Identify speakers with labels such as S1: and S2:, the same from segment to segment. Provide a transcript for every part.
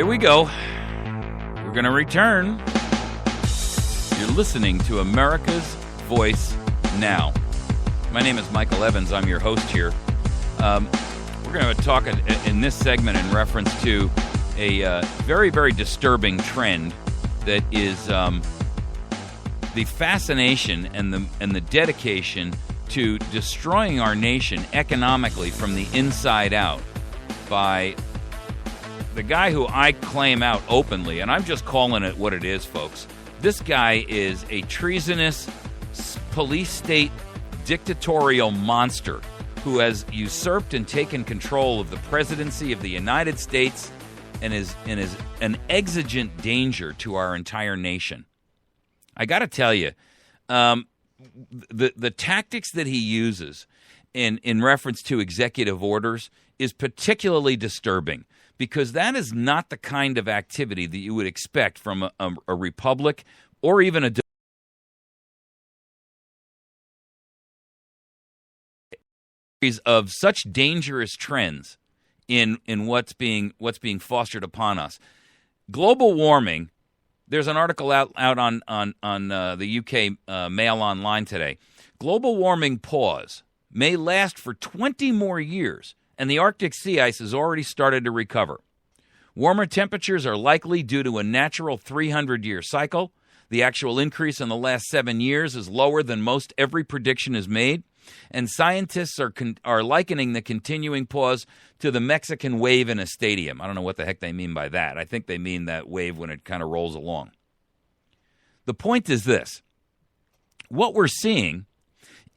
S1: Here we go. We're going to return. You're listening to America's Voice Now. My name is Michael Evans. I'm your host here. We're going to talk in this segment in reference to a very, very disturbing trend that is the fascination and the dedication to destroying our nation economically from the inside out by the guy who I claim out openly, and I'm just calling it what it is, folks. This guy is a treasonous police state dictatorial monster who has usurped and taken control of the presidency of the United States and is an exigent danger to our entire nation. I got to tell you, the tactics that he uses in reference to executive orders is particularly disturbing, because that is not the kind of activity that you would expect from a republic or even a series of such dangerous trends in what's being fostered upon us. Global warming. There's an article out on the UK Mail Online today. Global warming pause may last for 20 more years, and the Arctic sea ice has already started to recover. Warmer temperatures are likely due to a natural 300-year cycle. The actual increase in the last 7 years is lower than most every prediction is made, and scientists are likening the continuing pause to the Mexican wave in a stadium. I don't know what the heck they mean by that. I think they mean that wave when it kind of rolls along. The point is this. What we're seeing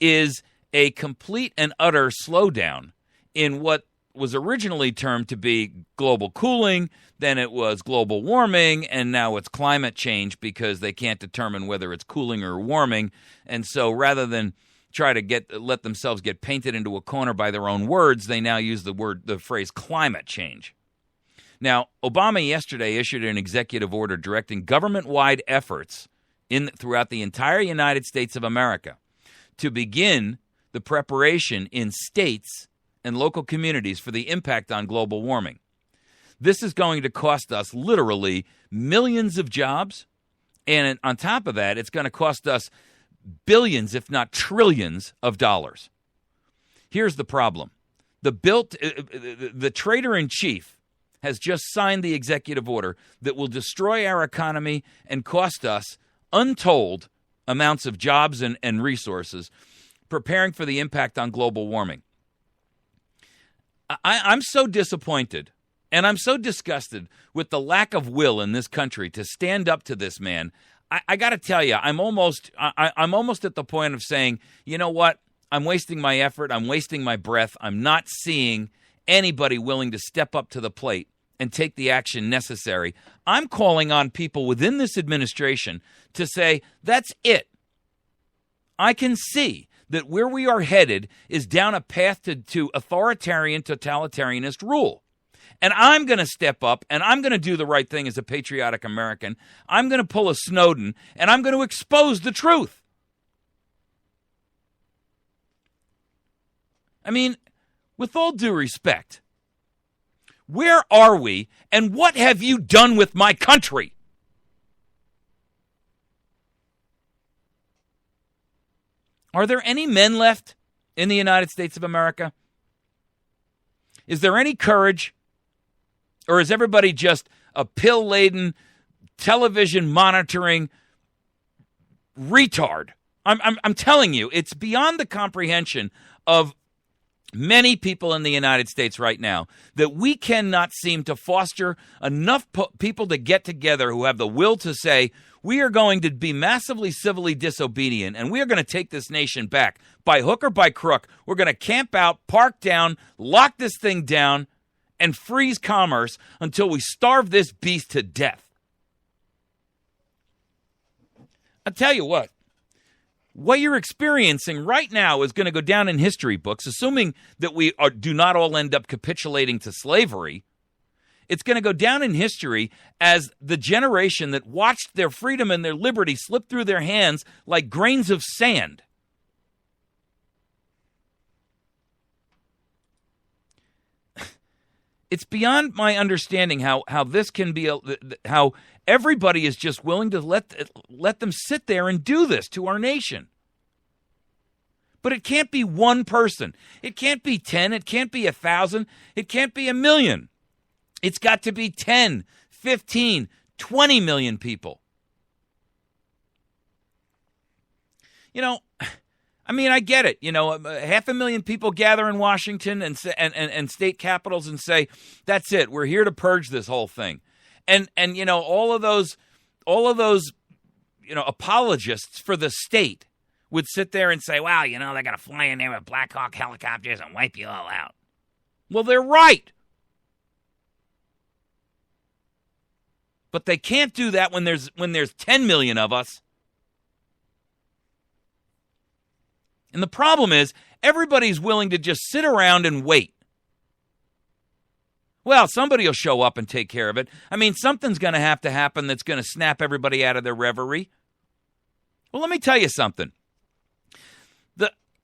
S1: is a complete and utter slowdown in what was originally termed to be global cooling, then it was global warming, and now it's climate change because they can't determine whether it's cooling or warming. And so rather than try to let themselves get painted into a corner by their own words, they now use the phrase climate change. Now, Obama yesterday issued an executive order directing government-wide efforts throughout the entire United States of America to begin the preparation in states and local communities for the impact on global warming. This is going to cost us literally millions of jobs, and on top of that, it's going to cost us billions, if not trillions, of dollars. Here's the problem. The traitor-in-chief has just signed the executive order that will destroy our economy and cost us untold amounts of jobs and resources preparing for the impact on global warming. I'm so disappointed and I'm so disgusted with the lack of will in this country to stand up to this man. I got to tell you, I'm almost at the point of saying, you know what? I'm wasting my effort. I'm wasting my breath. I'm not seeing anybody willing to step up to the plate and take the action necessary. I'm calling on people within this administration to say, that's it. I can see that where we are headed is down a path to authoritarian, totalitarianist rule. And I'm going to step up, and I'm going to do the right thing as a patriotic American. I'm going to pull a Snowden, and I'm going to expose the truth. I mean, with all due respect, where are we, and what have you done with my country? Are there any men left in the United States of America? Is there any courage? Or is everybody just a pill-laden, television-monitoring retard? I'm telling you, it's beyond the comprehension of many people in the United States right now that we cannot seem to foster enough people to get together who have the will to say, we are going to be massively civilly disobedient, and we are going to take this nation back by hook or by crook. We're going to camp out, park down, lock this thing down, and freeze commerce until we starve this beast to death. I'll tell you what you're experiencing right now is going to go down in history books, assuming that we do not all end up capitulating to slavery. It's going to go down in history as the generation that watched their freedom and their liberty slip through their hands like grains of sand. It's beyond my understanding how this can be, how everybody is just willing to let them sit there and do this to our nation. But it can't be one person. It can't be 10. It can't be 1,000. It can't be 1,000,000. It's got to be 10, 15, 20 million people. You know, I mean, I get it. You know, 500,000 people gather in Washington and state capitals and say, "That's it. We're here to purge this whole thing." And you know, all of those, you know, apologists for the state would sit there and say, "Well, you know, they're going to fly in there with Black Hawk helicopters and wipe you all out." Well, they're right. But they can't do that when there's 10 million of us. And the problem is, everybody's willing to just sit around and wait. Well, somebody will show up and take care of it. I mean, something's going to have to happen that's going to snap everybody out of their reverie. Well, let me tell you something.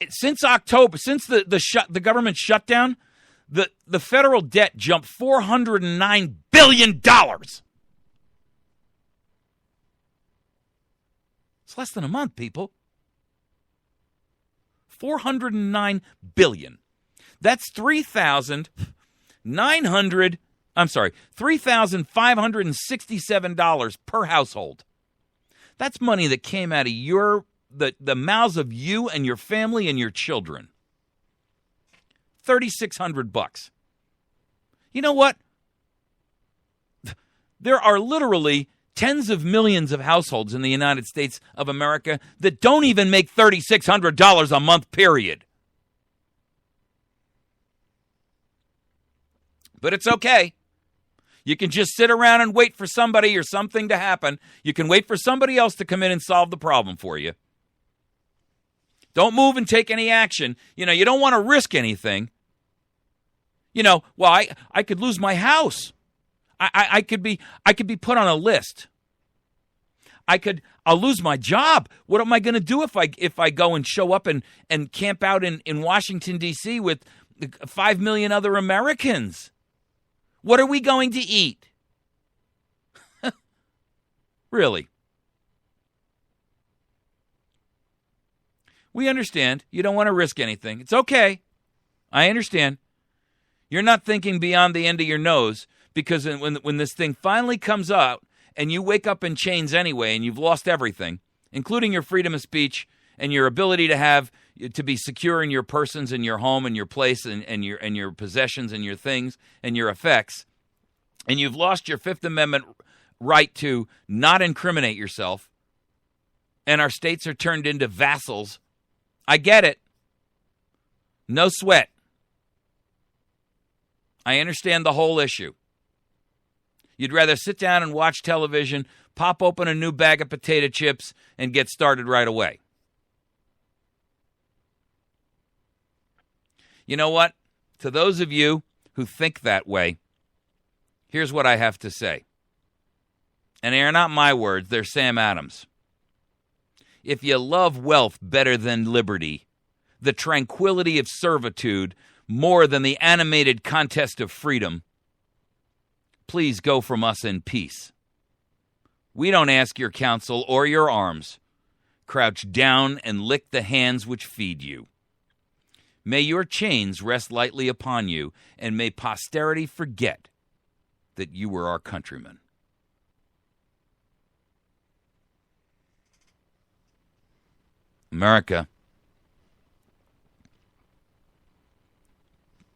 S1: Since October, since the government shutdown, the federal debt jumped $409 billion. It's less than a month, people. $409 billion. That's $3,567 per household. That's money that came out of the mouths of you and your family and your children. $3,600. You know what? There are literally tens of millions of households in the United States of America that don't even make $3,600 a month, period. But it's okay. You can just sit around and wait for somebody or something to happen. You can wait for somebody else to come in and solve the problem for you. Don't move and take any action. You know, you don't want to risk anything. You know, well, I could lose my house. I could be put on a list. I'll lose my job. What am I going to do if I go and show up and camp out in Washington, D.C. with 5 million other Americans? What are we going to eat? Really? We understand. You don't want to risk anything. It's okay. I understand. You're not thinking beyond the end of your nose, because when this thing finally comes out and you wake up in chains anyway and you've lost everything, including your freedom of speech and your ability to be secure in your persons and your home and your place and your possessions and your things and your effects, and you've lost your Fifth Amendment right to not incriminate yourself, and our states are turned into vassals, I get it. No sweat. I understand the whole issue. You'd rather sit down and watch television, pop open a new bag of potato chips, and get started right away. You know what? To those of you who think that way, here's what I have to say. And they are not my words, they're Sam Adams. If you love wealth better than liberty, the tranquility of servitude more than the animated contest of freedom, please go from us in peace. We don't ask your counsel or your arms. Crouch down and lick the hands which feed you. May your chains rest lightly upon you, and may posterity forget that you were our countrymen. America,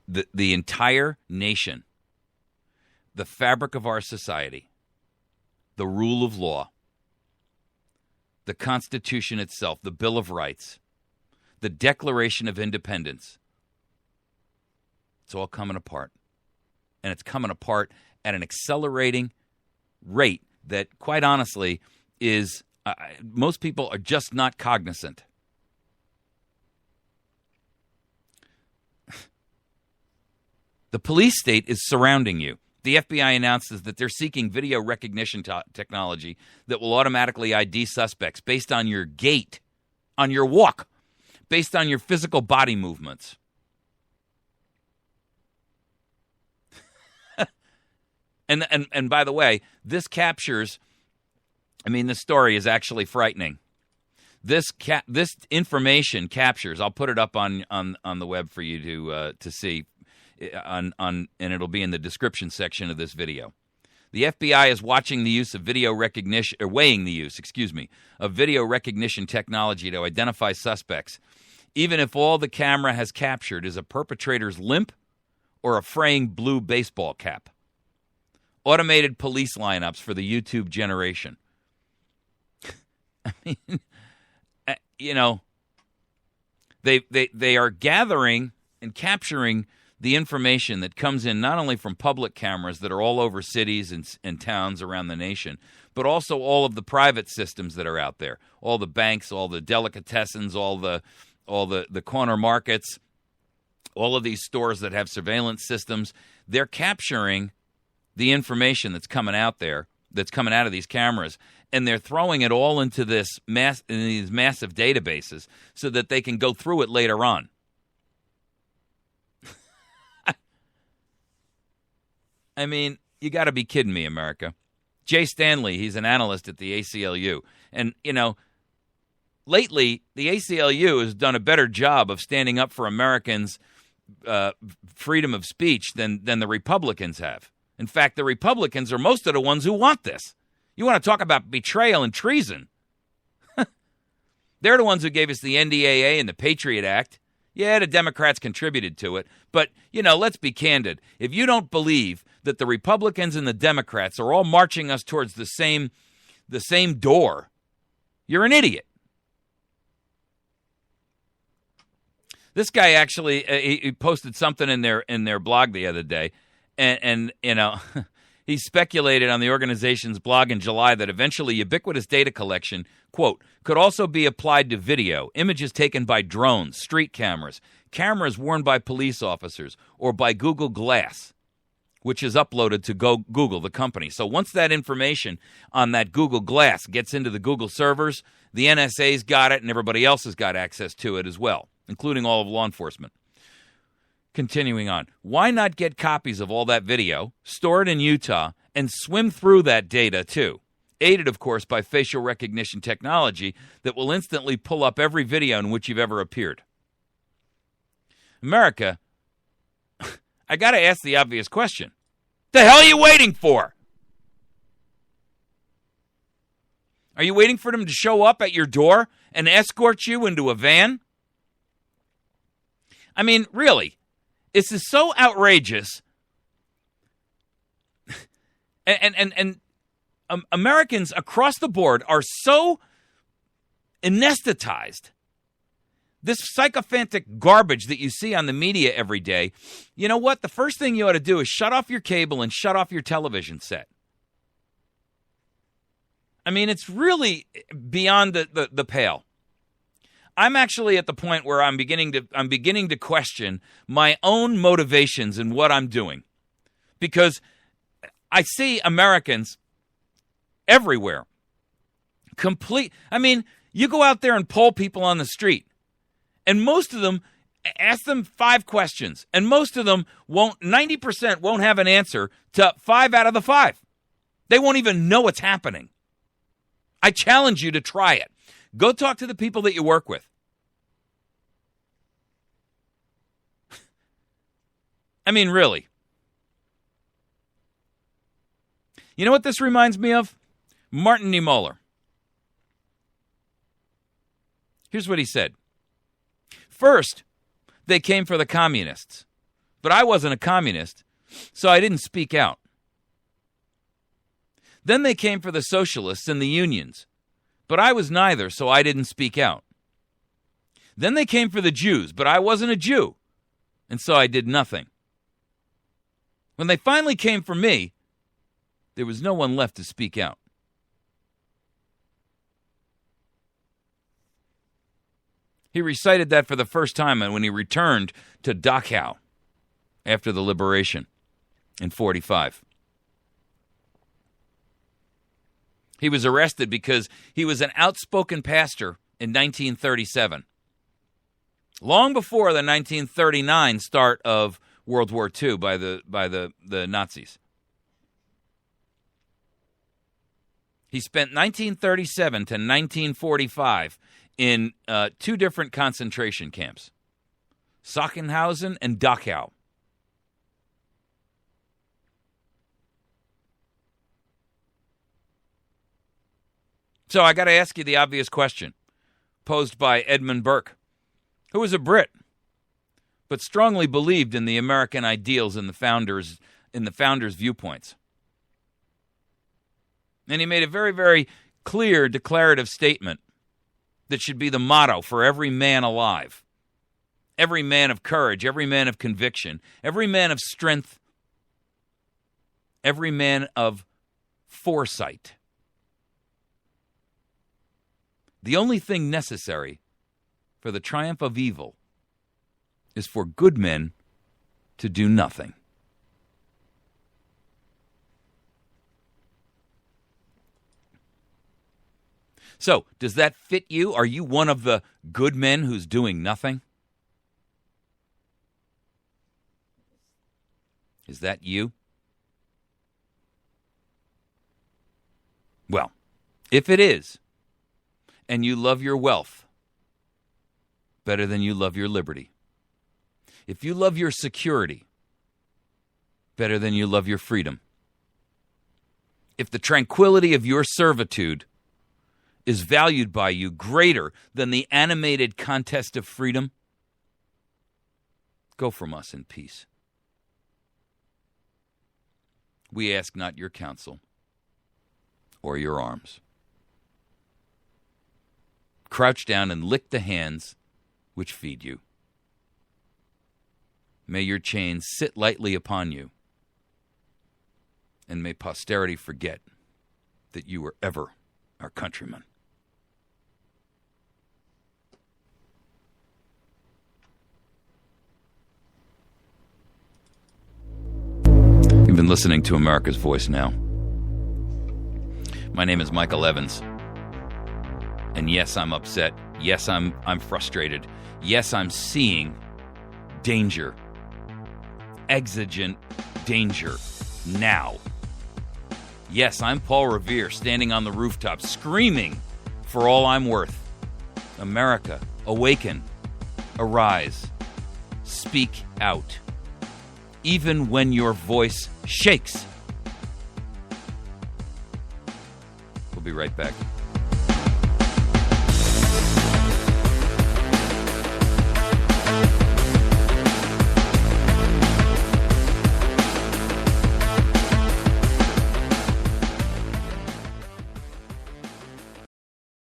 S1: the entire nation, the fabric of our society, the rule of law, the Constitution itself, the Bill of Rights, the Declaration of Independence, it's all coming apart. And it's coming apart at an accelerating rate that, quite honestly, is most people are just not cognizant. The police state is surrounding you. The FBI announces that they're seeking video recognition technology that will automatically ID suspects based on your gait, on your walk, based on your physical body movements. And by the way, this captures, I mean, the story is actually frightening. This information captures, I'll put it up on the web for you to see, and it'll be in the description section of this video. The FBI is watching the use of video recognition, or weighing the use, of video recognition technology to identify suspects, even if all the camera has captured is a perpetrator's limp or a fraying blue baseball cap. Automated police lineups for the YouTube generation. I mean, they are gathering and capturing the information that comes in not only from public cameras that are all over cities and towns around the nation, but also all of the private systems that are out there. All the banks, all the delicatessens, all the corner markets, all of these stores that have surveillance systems. They're capturing the information that's coming out there, that's coming out of these cameras, and they're throwing it all into these massive databases so that they can go through it later on. I mean, you got to be kidding me, America. Jay Stanley, he's an analyst at the ACLU. And, lately, the ACLU has done a better job of standing up for Americans' freedom of speech than the Republicans have. In fact, the Republicans are most of the ones who want this. You want to talk about betrayal and treason? They're the ones who gave us the NDAA and the Patriot Act. Yeah, the Democrats contributed to it. But, let's be candid. If you don't believe that the Republicans and the Democrats are all marching us towards the same door, you're an idiot. This guy actually he posted something in their blog the other day, and he speculated on the organization's blog in July that eventually ubiquitous data collection, quote, could also be applied to video, images taken by drones, street cameras, cameras worn by police officers, or by Google Glass, which is uploaded to Google, the company. So once that information on that Google Glass gets into the Google servers, the NSA's got it and everybody else has got access to it as well, including all of law enforcement. Continuing on, why not get copies of all that video, store it in Utah, and swim through that data too? Aided, of course, by facial recognition technology that will instantly pull up every video in which you've ever appeared. America, I got to ask the obvious question. The hell are you waiting for? Are you waiting for them to show up at your door and escort you into a van? I mean, really, this is so outrageous. And Americans across the board are so anesthetized. This sycophantic garbage that you see on the media every day, you know what? The first thing you ought to do is shut off your cable and shut off your television set. I mean, it's really beyond the pale. I'm actually at the point where I'm beginning to question my own motivations in what I'm doing, because I see Americans everywhere. I mean, you go out there and poll people on the street, and most of them, ask them 5 questions, and most of them 90% won't have an answer to 5 out of the 5. They won't even know what's happening. I challenge you to try it. Go talk to the people that you work with. I mean, really. You know what this reminds me of? Martin Niemöller. Here's what he said. First, they came for the communists, but I wasn't a communist, so I didn't speak out. Then they came for the socialists and the unions, but I was neither, so I didn't speak out. Then they came for the Jews, but I wasn't a Jew, and so I did nothing. When they finally came for me, there was no one left to speak out. He recited that for the first time when he returned to Dachau after the liberation in 1945. He was arrested because he was an outspoken pastor in 1937, long before the 1939 start of World War II by the Nazis. He spent 1937 to 1945 in 2 different concentration camps, Sachsenhausen and Dachau. So I got to ask you the obvious question posed by Edmund Burke, who was a Brit, but strongly believed in the American ideals and the founders' viewpoints. And he made a very, very clear declarative statement that should be the motto for every man alive, every man of courage, every man of conviction, every man of strength, every man of foresight. The only thing necessary for the triumph of evil is for good men to do nothing. So, does that fit you? Are you one of the good men who's doing nothing? Is that you? Well, if it is, and you love your wealth better than you love your liberty, if you love your security better than you love your freedom, if the tranquility of your servitude is valued by you greater than the animated contest of freedom, go from us in peace. We ask not your counsel or your arms. Crouch down and lick the hands which feed you. May your chains sit lightly upon you, and may posterity forget that you were ever our countrymen. You've been listening to America's Voice Now. My name is Michael Evans. And yes, I'm upset. Yes, I'm frustrated. Yes, I'm seeing danger. Exigent danger. Now. Yes, I'm Paul Revere, standing on the rooftop, screaming for all I'm worth. America, awaken. Arise. Speak out. Even when your voice shakes. We'll be right back.